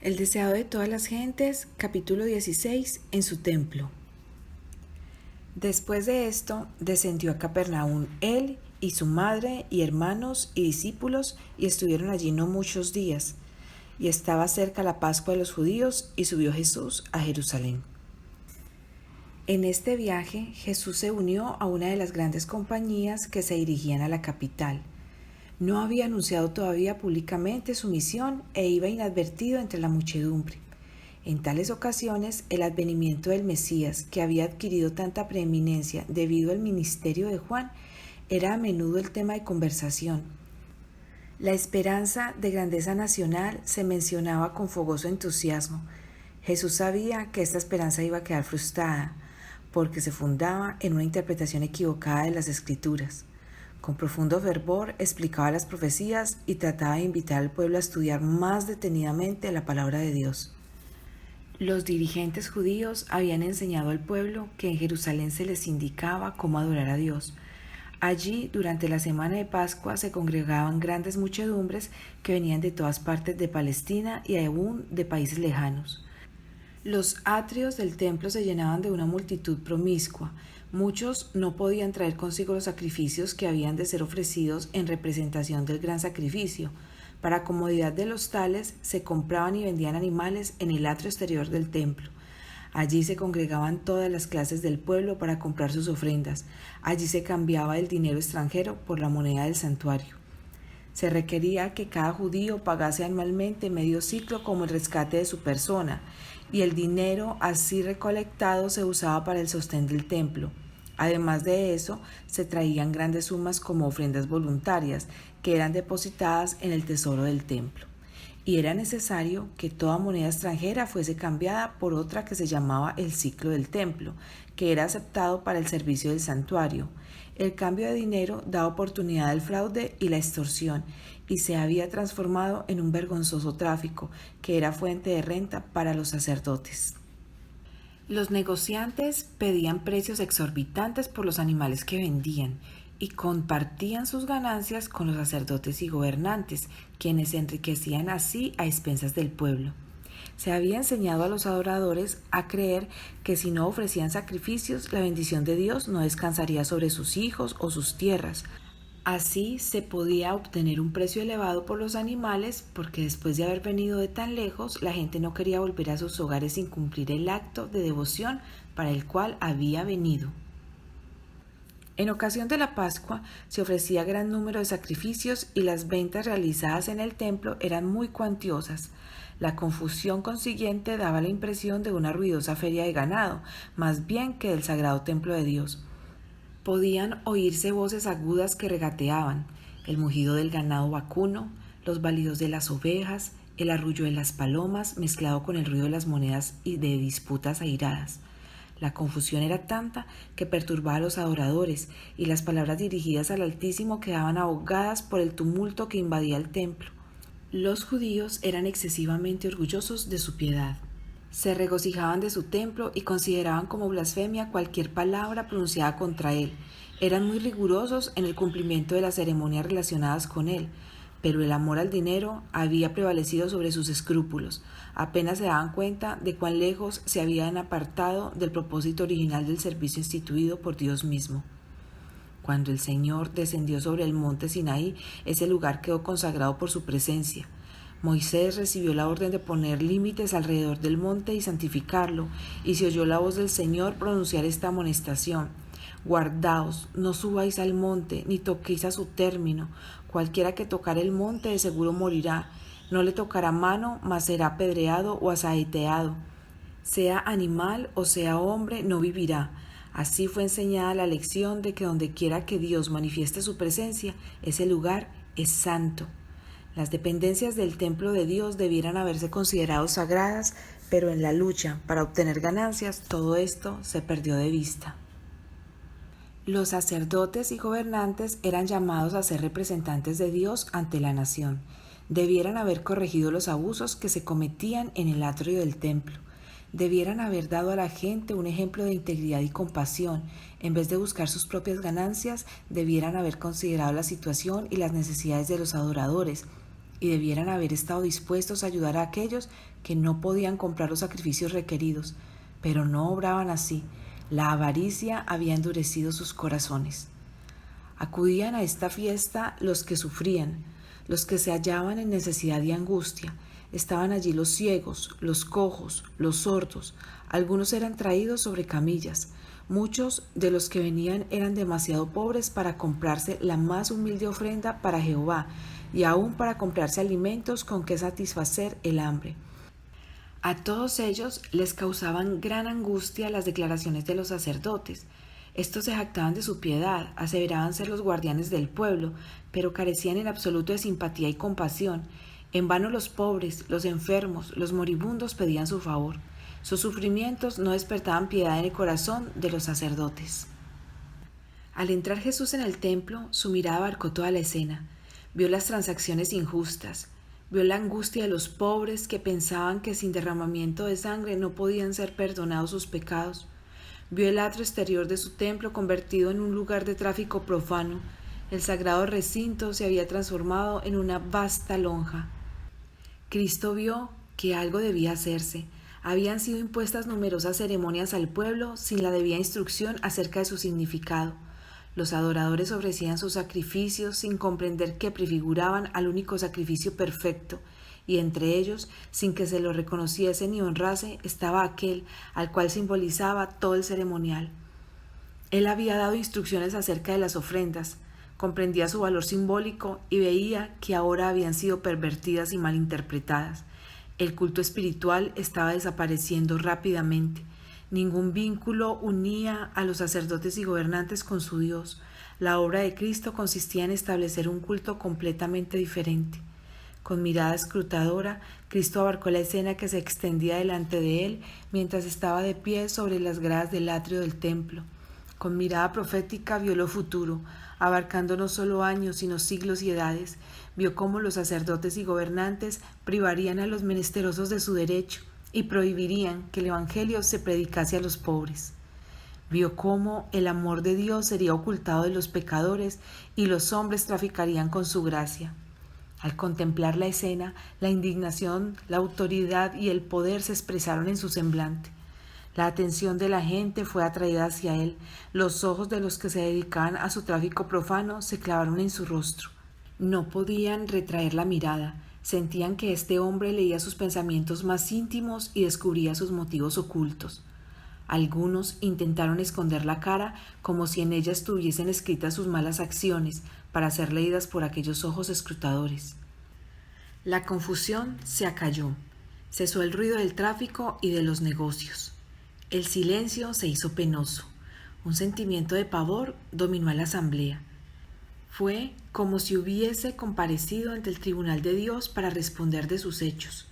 El deseado de todas las gentes, capítulo 16, en su templo. Después de esto, descendió a Capernaum él y su madre y hermanos y discípulos, y estuvieron allí no muchos días. Y estaba cerca la Pascua de los judíos, y subió Jesús a Jerusalén. En este viaje, Jesús se unió a una de las grandes compañías que se dirigían a la capital. No había anunciado todavía públicamente su misión e iba inadvertido entre la muchedumbre. En tales ocasiones, el advenimiento del Mesías, que había adquirido tanta preeminencia debido al ministerio de Juan, era a menudo el tema de conversación. La esperanza de grandeza nacional se mencionaba con fogoso entusiasmo. Jesús sabía que esta esperanza iba a quedar frustrada, porque se fundaba en una interpretación equivocada de las Escrituras. Con profundo fervor explicaba las profecías y trataba de invitar al pueblo a estudiar más detenidamente la palabra de Dios. Los dirigentes judíos habían enseñado al pueblo que en Jerusalén se les indicaba cómo adorar a Dios. Allí, durante la semana de Pascua, se congregaban grandes muchedumbres que venían de todas partes de Palestina y aún de países lejanos. Los atrios del templo se llenaban de una multitud promiscua. Muchos no podían traer consigo los sacrificios que habían de ser ofrecidos en representación del gran sacrificio. Para comodidad de los tales, se compraban y vendían animales en el atrio exterior del templo. Allí se congregaban todas las clases del pueblo para comprar sus ofrendas. Allí se cambiaba el dinero extranjero por la moneda del santuario. Se requería que cada judío pagase anualmente medio ciclo como el rescate de su persona, y el dinero así recolectado se usaba para el sostén del templo. Además de eso, se traían grandes sumas como ofrendas voluntarias, que eran depositadas en el tesoro del templo. Y era necesario que toda moneda extranjera fuese cambiada por otra que se llamaba el ciclo del templo, que era aceptado para el servicio del santuario. El cambio de dinero daba oportunidad al fraude y la extorsión, y se había transformado en un vergonzoso tráfico, que era fuente de renta para los sacerdotes. Los negociantes pedían precios exorbitantes por los animales que vendían, y compartían sus ganancias con los sacerdotes y gobernantes, quienes se enriquecían así a expensas del pueblo. Se había enseñado a los adoradores a creer que si no ofrecían sacrificios, la bendición de Dios no descansaría sobre sus hijos o sus tierras. Así se podía obtener un precio elevado por los animales, porque después de haber venido de tan lejos, la gente no quería volver a sus hogares sin cumplir el acto de devoción para el cual había venido. En ocasión de la Pascua se ofrecía gran número de sacrificios y las ventas realizadas en el templo eran muy cuantiosas. La confusión consiguiente daba la impresión de una ruidosa feria de ganado, más bien que del sagrado templo de Dios. Podían oírse voces agudas que regateaban, el mugido del ganado vacuno, los balidos de las ovejas, el arrullo de las palomas mezclado con el ruido de las monedas y de disputas airadas. La confusión era tanta que perturbaba a los adoradores, y las palabras dirigidas al Altísimo quedaban ahogadas por el tumulto que invadía el templo. Los judíos eran excesivamente orgullosos de su piedad. Se regocijaban de su templo y consideraban como blasfemia cualquier palabra pronunciada contra él. Eran muy rigurosos en el cumplimiento de las ceremonias relacionadas con él, pero el amor al dinero había prevalecido sobre sus escrúpulos. Apenas se daban cuenta de cuán lejos se habían apartado del propósito original del servicio instituido por Dios mismo. Cuando el Señor descendió sobre el monte Sinaí, ese lugar quedó consagrado por su presencia. Moisés recibió la orden de poner límites alrededor del monte y santificarlo, y se oyó la voz del Señor pronunciar esta amonestación: Guardaos, no subáis al monte, ni toquéis a su término. Cualquiera que tocare el monte de seguro morirá. No le tocará mano, mas será apedreado o asaeteado. Sea animal o sea hombre, no vivirá. Así fue enseñada la lección de que dondequiera que Dios manifieste su presencia, ese lugar es santo. Las dependencias del templo de Dios debieran haberse considerado sagradas, pero en la lucha para obtener ganancias, todo esto se perdió de vista. Los sacerdotes y gobernantes eran llamados a ser representantes de Dios ante la nación. Debieran haber corregido los abusos que se cometían en el atrio del templo. Debieran haber dado a la gente un ejemplo de integridad y compasión. En vez de buscar sus propias ganancias, debieran haber considerado la situación y las necesidades de los adoradores. y debieran haber estado dispuestos a ayudar a aquellos que no podían comprar los sacrificios requeridos, pero no obraban así. La avaricia había endurecido sus corazones. Acudían a esta fiesta los que sufrían, los que se hallaban en necesidad y angustia. Estaban allí los ciegos, los cojos, los sordos. Algunos eran traídos sobre camillas. Muchos de los que venían eran demasiado pobres para comprarse la más humilde ofrenda para Jehová y aún para comprarse alimentos con que satisfacer el hambre. A todos ellos les causaban gran angustia las declaraciones de los sacerdotes. Estos se jactaban de su piedad, aseveraban ser los guardianes del pueblo, pero carecían en absoluto de simpatía y compasión. En vano los pobres, los enfermos, los moribundos pedían su favor. Sus sufrimientos no despertaban piedad en el corazón de los sacerdotes. Al entrar Jesús en el templo, su mirada abarcó toda la escena. Vio las transacciones injustas, vio la angustia de los pobres que pensaban que sin derramamiento de sangre no podían ser perdonados sus pecados. Vio el atrio exterior de su templo convertido en un lugar de tráfico profano. El sagrado recinto se había transformado en una vasta lonja. Cristo vio que algo debía hacerse. Habían sido impuestas numerosas ceremonias al pueblo sin la debida instrucción acerca de su significado. Los adoradores ofrecían sus sacrificios sin comprender que prefiguraban al único sacrificio perfecto, y entre ellos, sin que se lo reconociese ni honrase, estaba aquel al cual simbolizaba todo el ceremonial. Él había dado instrucciones acerca de las ofrendas, comprendía su valor simbólico y veía que ahora habían sido pervertidas y malinterpretadas. El culto espiritual estaba desapareciendo rápidamente. Ningún vínculo unía a los sacerdotes y gobernantes con su Dios. La obra de Cristo consistía en establecer un culto completamente diferente. Con mirada escrutadora, Cristo abarcó la escena que se extendía delante de él mientras estaba de pie sobre las gradas del atrio del templo. Con mirada profética vio lo futuro, abarcando no solo años, sino siglos y edades. Vio cómo los sacerdotes y gobernantes privarían a los menesterosos de su derecho y prohibirían que el Evangelio se predicase a los pobres. Vio cómo el amor de Dios sería ocultado de los pecadores y los hombres traficarían con su gracia. Al contemplar la escena, la indignación, la autoridad y el poder se expresaron en su semblante. La atención de la gente fue atraída hacia él. Los ojos de los que se dedicaban a su tráfico profano se clavaron en su rostro. No podían retraer la mirada. Sentían que este hombre leía sus pensamientos más íntimos y descubría sus motivos ocultos. Algunos intentaron esconder la cara como si en ella estuviesen escritas sus malas acciones para ser leídas por aquellos ojos escrutadores. La confusión se acalló. Cesó el ruido del tráfico y de los negocios. El silencio se hizo penoso. Un sentimiento de pavor dominó a la asamblea. Fue como si hubiese comparecido ante el tribunal de Dios para responder de sus hechos.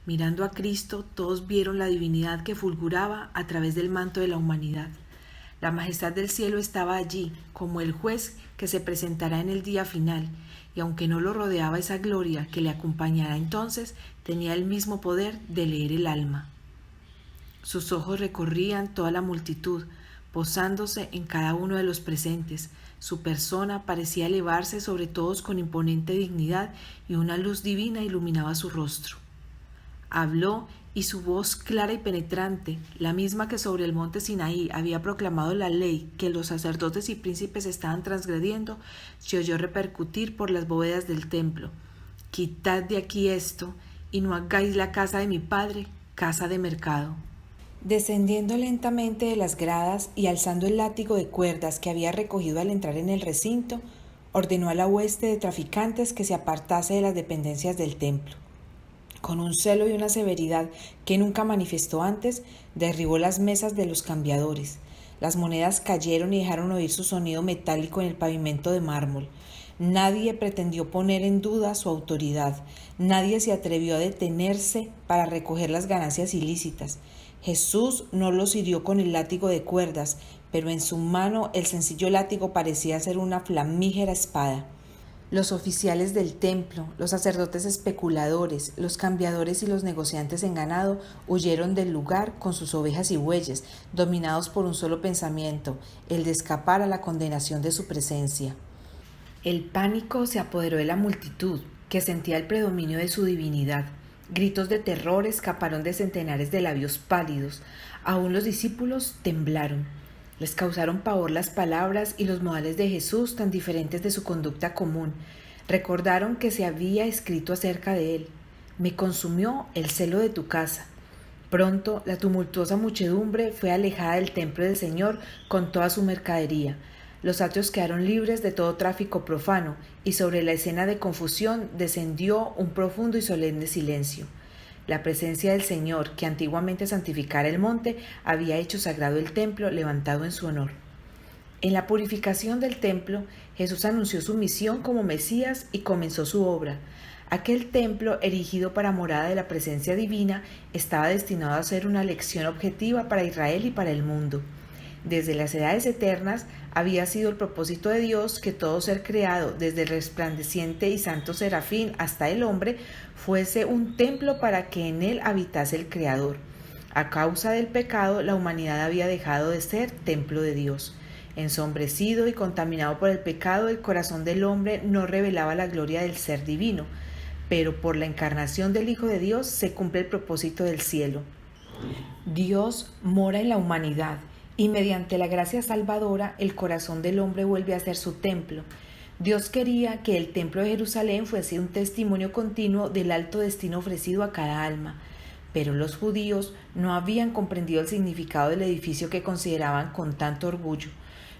Mirando a Cristo, todos vieron la divinidad que fulguraba a través del manto de la humanidad. La majestad del cielo estaba allí, como el juez que se presentará en el día final, y aunque no lo rodeaba esa gloria que le acompañará entonces, tenía el mismo poder de leer el alma. Sus ojos recorrían toda la multitud, posándose en cada uno de los presentes. Su persona parecía elevarse sobre todos con imponente dignidad y una luz divina iluminaba su rostro. Habló y su voz clara y penetrante, la misma que sobre el monte Sinaí había proclamado la ley que los sacerdotes y príncipes estaban transgrediendo, se oyó repercutir por las bóvedas del templo. «Quitad de aquí esto, y no hagáis la casa de mi padre casa de mercado». Descendiendo lentamente de las gradas y alzando el látigo de cuerdas que había recogido al entrar en el recinto, ordenó a la hueste de traficantes que se apartase de las dependencias del templo. Con un celo y una severidad que nunca manifestó antes, derribó las mesas de los cambiadores. Las monedas cayeron y dejaron oír su sonido metálico en el pavimento de mármol. Nadie pretendió poner en duda su autoridad. Nadie se atrevió a detenerse para recoger las ganancias ilícitas. Jesús no los hirió con el látigo de cuerdas, pero en su mano el sencillo látigo parecía ser una flamígera espada. Los oficiales del templo, los sacerdotes especuladores, los cambiadores y los negociantes en ganado huyeron del lugar con sus ovejas y bueyes, dominados por un solo pensamiento, el de escapar a la condenación de su presencia. El pánico se apoderó de la multitud, que sentía el predominio de su divinidad. Gritos de terror escaparon de centenares de labios pálidos. Aún los discípulos temblaron. Les causaron pavor las palabras y los modales de Jesús tan diferentes de su conducta común. Recordaron que se había escrito acerca de él: «Me consumió el celo de tu casa». Pronto la tumultuosa muchedumbre fue alejada del templo del Señor con toda su mercadería. Los atrios quedaron libres de todo tráfico profano, y sobre la escena de confusión descendió un profundo y solemne silencio. La presencia del Señor, que antiguamente santificara el monte, había hecho sagrado el templo levantado en su honor. En la purificación del templo, Jesús anunció su misión como Mesías y comenzó su obra. Aquel templo, erigido para morada de la presencia divina, estaba destinado a ser una lección objetiva para Israel y para el mundo. Desde las edades eternas había sido el propósito de Dios que todo ser creado, desde el resplandeciente y santo serafín hasta el hombre, fuese un templo para que en él habitase el Creador. A causa del pecado, la humanidad había dejado de ser templo de Dios. Ensombrecido y contaminado por el pecado, el corazón del hombre no revelaba la gloria del ser divino, pero por la encarnación del Hijo de Dios se cumple el propósito del cielo. Dios mora en la humanidad, y mediante la gracia salvadora el corazón del hombre vuelve a ser su templo. Dios quería que el templo de Jerusalén fuese un testimonio continuo del alto destino ofrecido a cada alma, pero los judíos no habían comprendido el significado del edificio que consideraban con tanto orgullo.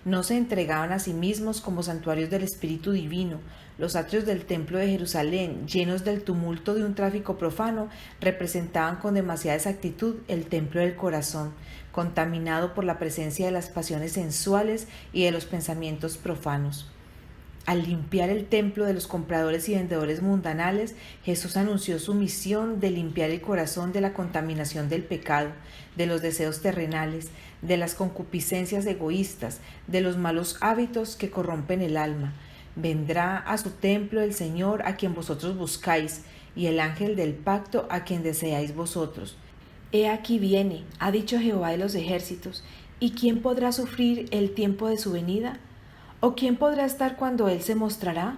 No se entregaban a sí mismos como santuarios del Espíritu Divino. Los atrios del templo de Jerusalén, llenos del tumulto de un tráfico profano, representaban con demasiada exactitud el templo del corazón, contaminado por la presencia de las pasiones sensuales y de los pensamientos profanos. Al limpiar el templo de los compradores y vendedores mundanales, Jesús anunció su misión de limpiar el corazón de la contaminación del pecado, de los deseos terrenales, de las concupiscencias egoístas, de los malos hábitos que corrompen el alma. Vendrá a su templo el Señor a quien vosotros buscáis, y el ángel del pacto a quien deseáis vosotros. He aquí viene, ha dicho Jehová de los ejércitos, ¿y quién podrá sufrir el tiempo de su venida? ¿O quién podrá estar cuando Él se mostrará?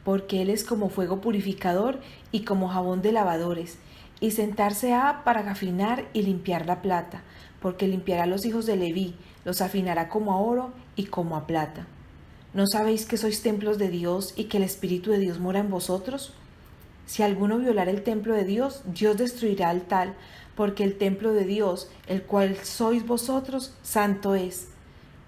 Porque Él es como fuego purificador y como jabón de lavadores, y sentarse ha para afinar y limpiar la plata, porque limpiará a los hijos de Leví, los afinará como a oro y como a plata. ¿No sabéis que sois templos de Dios y que el Espíritu de Dios mora en vosotros? Si alguno violara el templo de Dios, Dios destruirá al tal, porque el templo de Dios, el cual sois vosotros, santo es.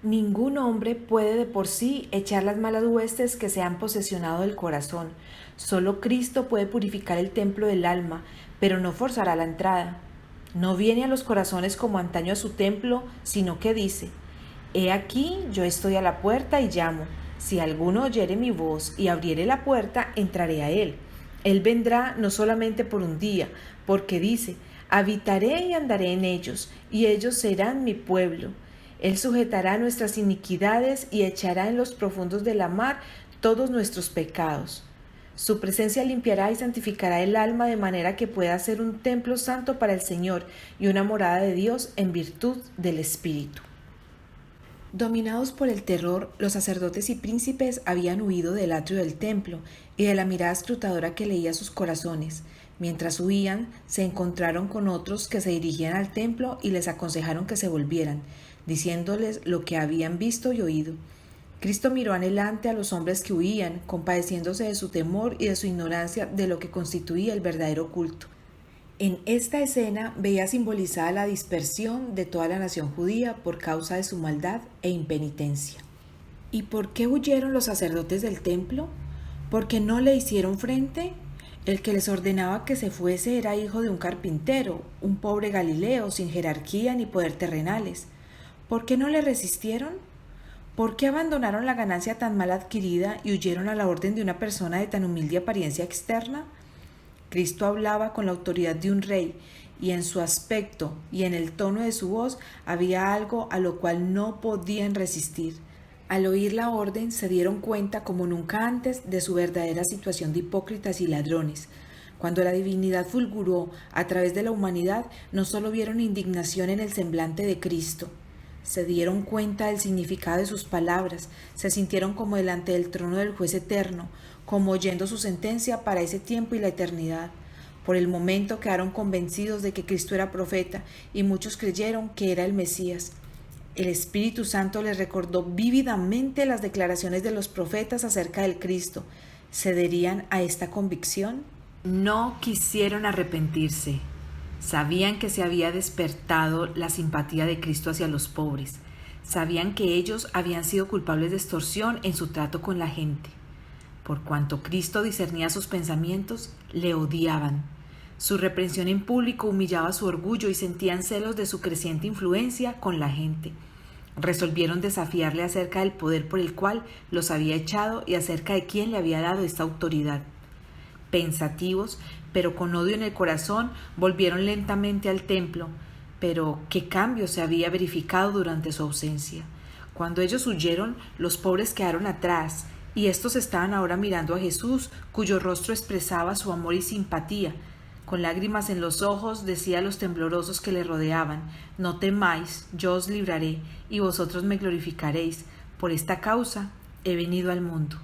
Ningún hombre puede de por sí echar las malas huestes que se han posesionado del corazón. Solo Cristo puede purificar el templo del alma, pero no forzará la entrada. No viene a los corazones como antaño a su templo, sino que dice: He aquí, yo estoy a la puerta y llamo. Si alguno oyere mi voz y abriere la puerta, entraré a él. Él vendrá no solamente por un día, porque dice: habitaré y andaré en ellos, y ellos serán mi pueblo. Él sujetará nuestras iniquidades y echará en los profundos de la mar todos nuestros pecados. Su presencia limpiará y santificará el alma de manera que pueda ser un templo santo para el Señor y una morada de Dios en virtud del Espíritu. Dominados por el terror, los sacerdotes y príncipes habían huido del atrio del templo y de la mirada escrutadora que leía sus corazones. Mientras huían, se encontraron con otros que se dirigían al templo y les aconsejaron que se volvieran, diciéndoles lo que habían visto y oído. Cristo miró anhelante a los hombres que huían, compadeciéndose de su temor y de su ignorancia de lo que constituía el verdadero culto. En esta escena veía simbolizada la dispersión de toda la nación judía por causa de su maldad e impenitencia. ¿Y por qué huyeron los sacerdotes del templo? ¿Porque no le hicieron frente? El que les ordenaba que se fuese era hijo de un carpintero, un pobre Galileo sin jerarquía ni poder terrenales. ¿Por qué no le resistieron? ¿Por qué abandonaron la ganancia tan mal adquirida y huyeron a la orden de una persona de tan humilde apariencia externa? Cristo hablaba con la autoridad de un rey, y en su aspecto y en el tono de su voz había algo a lo cual no podían resistir. Al oír la orden se dieron cuenta como nunca antes de su verdadera situación de hipócritas y ladrones. Cuando la divinidad fulguró a través de la humanidad, no solo vieron indignación en el semblante de Cristo, Se dieron cuenta del significado de sus palabras, se sintieron como delante del trono del juez eterno, como oyendo su sentencia para ese tiempo y la eternidad. Por el momento quedaron convencidos de que Cristo era profeta y muchos creyeron que era el Mesías. El Espíritu Santo les recordó vívidamente las declaraciones de los profetas acerca del Cristo. ¿Cederían a esta convicción? No quisieron arrepentirse. Sabían que se había despertado la simpatía de Cristo hacia los pobres. Sabían que ellos habían sido culpables de extorsión en su trato con la gente. Por cuanto Cristo discernía sus pensamientos, le odiaban. Su reprensión en público humillaba su orgullo y sentían celos de su creciente influencia con la gente. Resolvieron desafiarle acerca del poder por el cual los había echado y acerca de quién le había dado esta autoridad. Pensativos, pero con odio en el corazón, volvieron lentamente al templo. Pero ¿qué cambio se había verificado durante su ausencia? Cuando ellos huyeron, los pobres quedaron atrás, y estos estaban ahora mirando a Jesús, cuyo rostro expresaba su amor y simpatía. Con lágrimas en los ojos decía a los temblorosos que le rodeaban: «No temáis, yo os libraré, y vosotros me glorificaréis. Por esta causa he venido al mundo».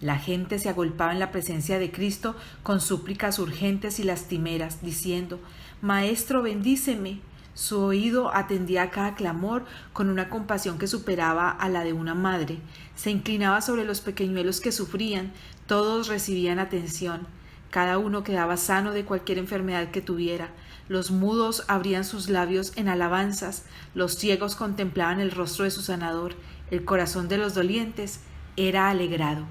La gente se agolpaba en la presencia de Cristo con súplicas urgentes y lastimeras, diciendo: «Maestro, bendíceme». Su oído atendía a cada clamor con una compasión que superaba a la de una madre. Se inclinaba sobre los pequeñuelos que sufrían. Todos recibían atención. Cada uno quedaba sano de cualquier enfermedad que tuviera. Los mudos abrían sus labios en alabanzas. Los ciegos contemplaban el rostro de su sanador. El corazón de los dolientes era alegrado.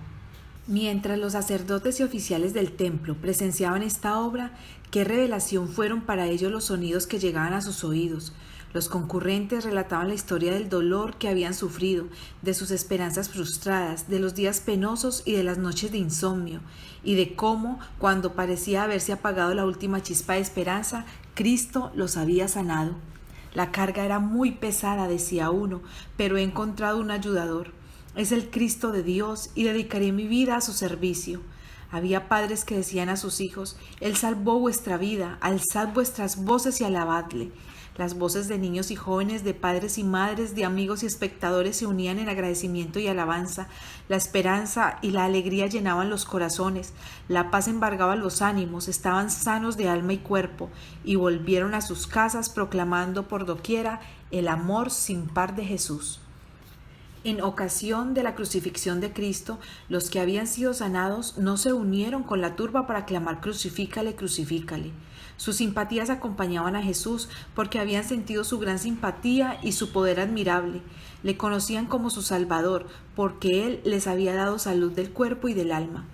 Mientras los sacerdotes y oficiales del templo presenciaban esta obra, qué revelación fueron para ellos los sonidos que llegaban a sus oídos. Los concurrentes relataban la historia del dolor que habían sufrido, de sus esperanzas frustradas, de los días penosos y de las noches de insomnio, y de cómo, cuando parecía haberse apagado la última chispa de esperanza, Cristo los había sanado. La carga era muy pesada, decía uno, pero he encontrado un ayudador. Es el Cristo de Dios y dedicaré mi vida a su servicio. Había padres que decían a sus hijos: Él salvó vuestra vida, alzad vuestras voces y alabadle. Las voces de niños y jóvenes, de padres y madres, de amigos y espectadores se unían en agradecimiento y alabanza. La esperanza y la alegría llenaban los corazones, la paz embargaba los ánimos, estaban sanos de alma y cuerpo, y volvieron a sus casas proclamando por doquiera el amor sin par de Jesús. En ocasión de la crucifixión de Cristo, los que habían sido sanados no se unieron con la turba para clamar: «Crucifícale, crucifícale». Sus simpatías acompañaban a Jesús porque habían sentido su gran simpatía y su poder admirable. Le conocían como su Salvador porque Él les había dado salud del cuerpo y del alma.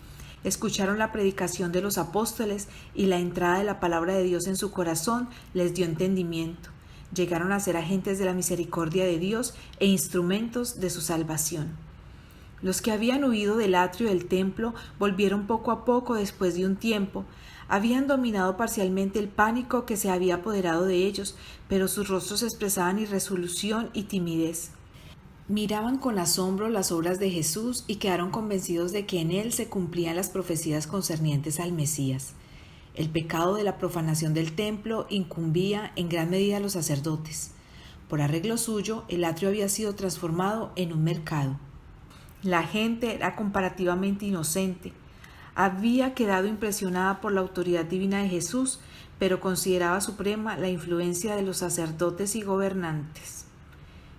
Escucharon la predicación de los apóstoles y la entrada de la palabra de Dios en su corazón les dio entendimiento. Llegaron a ser agentes de la misericordia de Dios e instrumentos de su salvación. Los que habían huido del atrio del templo volvieron poco a poco después de un tiempo. Habían dominado parcialmente el pánico que se había apoderado de ellos, pero sus rostros expresaban irresolución y timidez. Miraban con asombro las obras de Jesús y quedaron convencidos de que en él se cumplían las profecías concernientes al Mesías. El pecado de la profanación del templo incumbía en gran medida a los sacerdotes. Por arreglo suyo, el atrio había sido transformado en un mercado. La gente era comparativamente inocente. Había quedado impresionada por la autoridad divina de Jesús, pero consideraba suprema la influencia de los sacerdotes y gobernantes.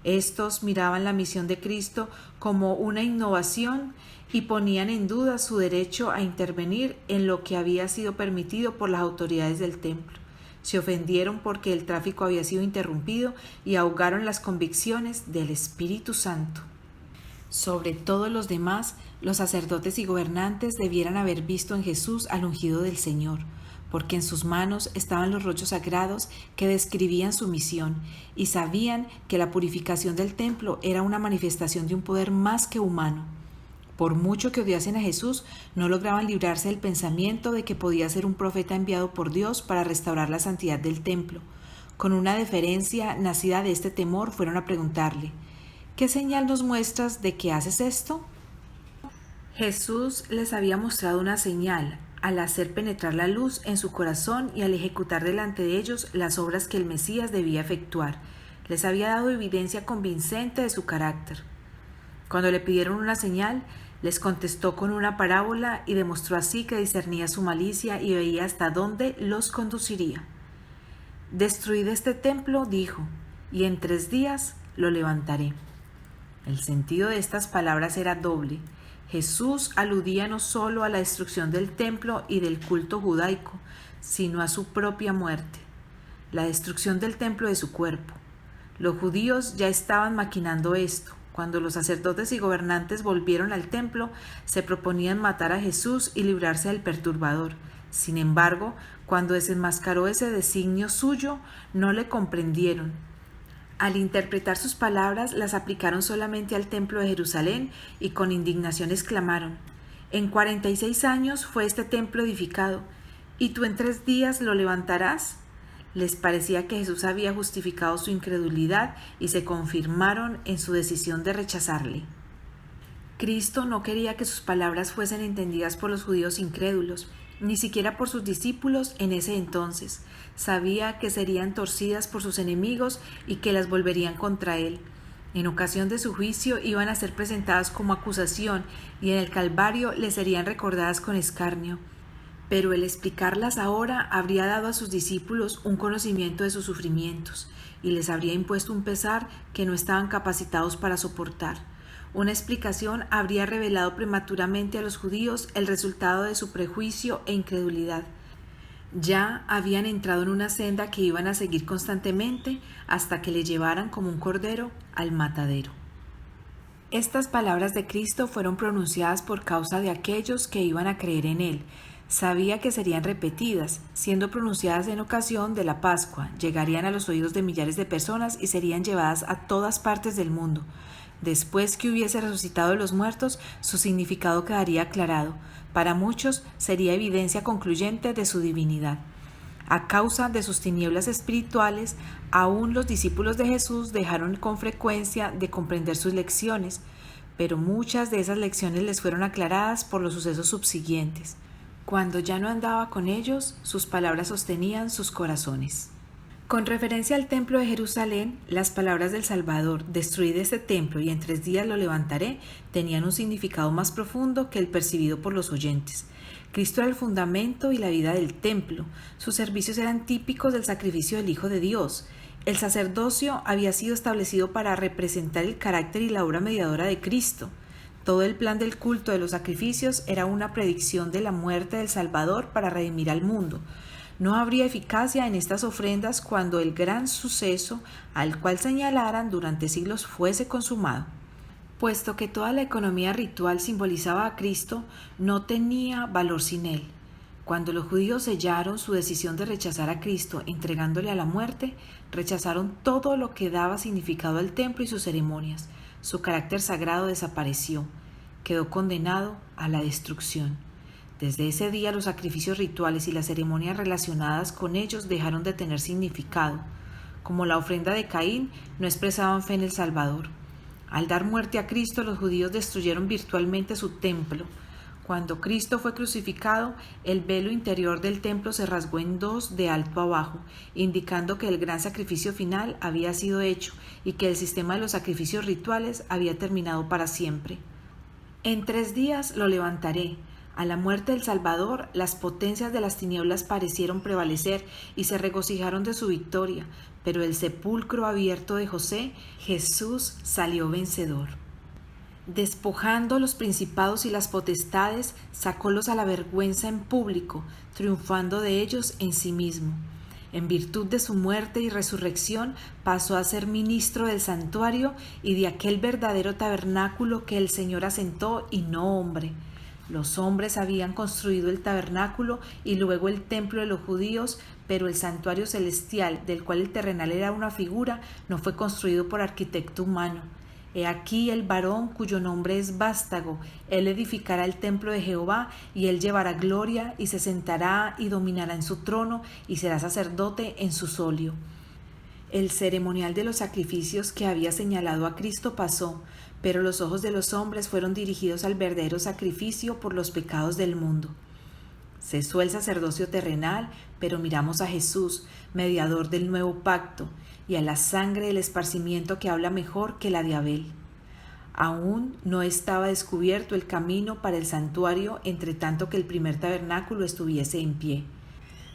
Estos miraban la misión de Cristo como una innovación y ponían en duda su derecho a intervenir en lo que había sido permitido por las autoridades del templo. Se ofendieron porque el tráfico había sido interrumpido y ahogaron las convicciones del Espíritu Santo. Sobre todos los demás, los sacerdotes y gobernantes debieran haber visto en Jesús al ungido del Señor, porque en sus manos estaban los rollos sagrados que describían su misión, y sabían que la purificación del templo era una manifestación de un poder más que humano. Por mucho que odiasen a Jesús, no lograban librarse del pensamiento de que podía ser un profeta enviado por Dios para restaurar la santidad del templo. Con una deferencia nacida de este temor, fueron a preguntarle: «¿Qué señal nos muestras de que haces esto?». Jesús les había mostrado una señal al hacer penetrar la luz en su corazón y al ejecutar delante de ellos las obras que el Mesías debía efectuar. Les había dado evidencia convincente de su carácter. Cuando le pidieron una señal, les contestó con una parábola y demostró así que discernía su malicia y veía hasta dónde los conduciría. Destruid este templo, dijo, y en 3 días lo levantaré. El sentido de estas palabras era doble. Jesús aludía no solo a la destrucción del templo y del culto judaico, sino a su propia muerte, la destrucción del templo de su cuerpo. Los judíos ya estaban maquinando esto. Cuando los sacerdotes y gobernantes volvieron al templo, se proponían matar a Jesús y librarse del perturbador. Sin embargo, cuando desenmascaró ese designio suyo, no le comprendieron. Al interpretar sus palabras, las aplicaron solamente al templo de Jerusalén y con indignación exclamaron: «En 46 años fue este templo edificado, ¿y tú en 3 días lo levantarás?». Les parecía que Jesús había justificado su incredulidad y se confirmaron en su decisión de rechazarle. Cristo no quería que sus palabras fuesen entendidas por los judíos incrédulos, ni siquiera por sus discípulos en ese entonces. Sabía que serían torcidas por sus enemigos y que las volverían contra él. En ocasión de su juicio iban a ser presentadas como acusación y en el Calvario les serían recordadas con escarnio. Pero el explicarlas ahora habría dado a sus discípulos un conocimiento de sus sufrimientos y les habría impuesto un pesar que no estaban capacitados para soportar. Una explicación habría revelado prematuramente a los judíos el resultado de su prejuicio e incredulidad. Ya habían entrado en una senda que iban a seguir constantemente hasta que le llevaran como un cordero al matadero. Estas palabras de Cristo fueron pronunciadas por causa de aquellos que iban a creer en él. Sabía que serían repetidas, siendo pronunciadas en ocasión de la Pascua, llegarían a los oídos de millares de personas y serían llevadas a todas partes del mundo. Después que hubiese resucitado de los muertos, su significado quedaría aclarado. Para muchos sería evidencia concluyente de su divinidad. A causa de sus tinieblas espirituales, aún los discípulos de Jesús dejaron con frecuencia de comprender sus lecciones, pero muchas de esas lecciones les fueron aclaradas por los sucesos subsiguientes. Cuando ya no andaba con ellos, sus palabras sostenían sus corazones. Con referencia al templo de Jerusalén, las palabras del Salvador, «Destruid este templo y en 3 días lo levantaré», tenían un significado más profundo que el percibido por los oyentes. Cristo era el fundamento y la vida del templo. Sus servicios eran típicos del sacrificio del Hijo de Dios. El sacerdocio había sido establecido para representar el carácter y la obra mediadora de Cristo. Todo el plan del culto de los sacrificios era una predicción de la muerte del Salvador para redimir al mundo. No habría eficacia en estas ofrendas cuando el gran suceso al cual señalaran durante siglos fuese consumado. Puesto que toda la economía ritual simbolizaba a Cristo, no tenía valor sin él. Cuando los judíos sellaron su decisión de rechazar a Cristo entregándole a la muerte, rechazaron todo lo que daba significado al templo y sus ceremonias. Su carácter sagrado desapareció, quedó condenado a la destrucción. Desde ese día los sacrificios rituales y las ceremonias relacionadas con ellos dejaron de tener significado. Como la ofrenda de Caín, no expresaban fe en el Salvador. Al dar muerte a Cristo, los judíos destruyeron virtualmente su templo. Cuando Cristo fue crucificado, el velo interior del templo se rasgó en 2 de alto a abajo, indicando que el gran sacrificio final había sido hecho y que el sistema de los sacrificios rituales había terminado para siempre. En 3 días lo levantaré. A la muerte del Salvador, las potencias de las tinieblas parecieron prevalecer y se regocijaron de su victoria, pero del sepulcro abierto de José, Jesús salió vencedor. Despojando los principados y las potestades, sacólos a la vergüenza en público, triunfando de ellos en sí mismo. En virtud de su muerte y resurrección, pasó a ser ministro del santuario y de aquel verdadero tabernáculo que el Señor asentó y no hombre. Los hombres habían construido el tabernáculo y luego el templo de los judíos, pero el santuario celestial, del cual el terrenal era una figura, no fue construido por arquitecto humano. He aquí el varón cuyo nombre es Vástago, él edificará el templo de Jehová, y él llevará gloria, y se sentará y dominará en su trono, y será sacerdote en su solio. El ceremonial de los sacrificios que había señalado a Cristo pasó, pero los ojos de los hombres fueron dirigidos al verdadero sacrificio por los pecados del mundo. Cesó el sacerdocio terrenal, pero miramos a Jesús, mediador del nuevo pacto, y a la sangre del esparcimiento que habla mejor que la de Abel. Aún no estaba descubierto el camino para el santuario, entre tanto que el primer tabernáculo estuviese en pie.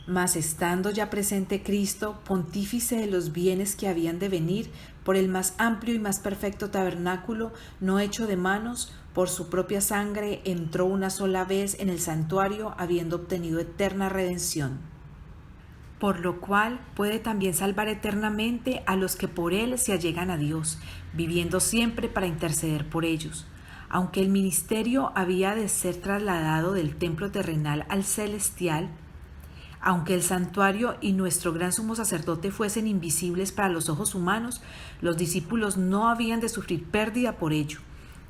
Mas estando ya presente Cristo, pontífice de los bienes que habían de venir, por el más amplio y más perfecto tabernáculo, no hecho de manos, por su propia sangre entró una sola vez en el santuario, habiendo obtenido eterna redención. Por lo cual puede también salvar eternamente a los que por él se allegan a Dios, viviendo siempre para interceder por ellos. Aunque el ministerio había de ser trasladado del templo terrenal al celestial, aunque el santuario y nuestro gran sumo sacerdote fuesen invisibles para los ojos humanos, los discípulos no habían de sufrir pérdida por ello.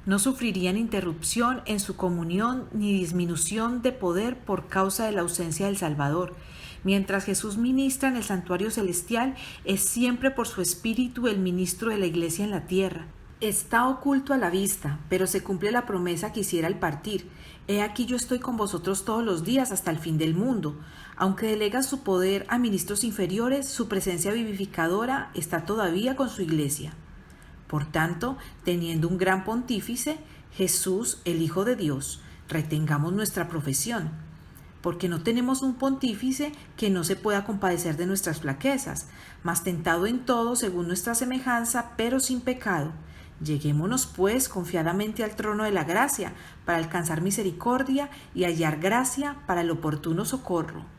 No sufrirían interrupción en su comunión ni disminución de poder por causa de la ausencia del Salvador. Mientras Jesús ministra en el santuario celestial, es siempre por su Espíritu el ministro de la Iglesia en la tierra. Está oculto a la vista, pero se cumple la promesa que hiciera al partir. He aquí yo estoy con vosotros todos los días hasta el fin del mundo. Aunque delega su poder a ministros inferiores, su presencia vivificadora está todavía con su Iglesia. Por tanto, teniendo un gran pontífice, Jesús, el Hijo de Dios, retengamos nuestra profesión, porque no tenemos un pontífice que no se pueda compadecer de nuestras flaquezas, mas tentado en todo según nuestra semejanza, pero sin pecado. Lleguémonos pues confiadamente al trono de la gracia, para alcanzar misericordia y hallar gracia para el oportuno socorro.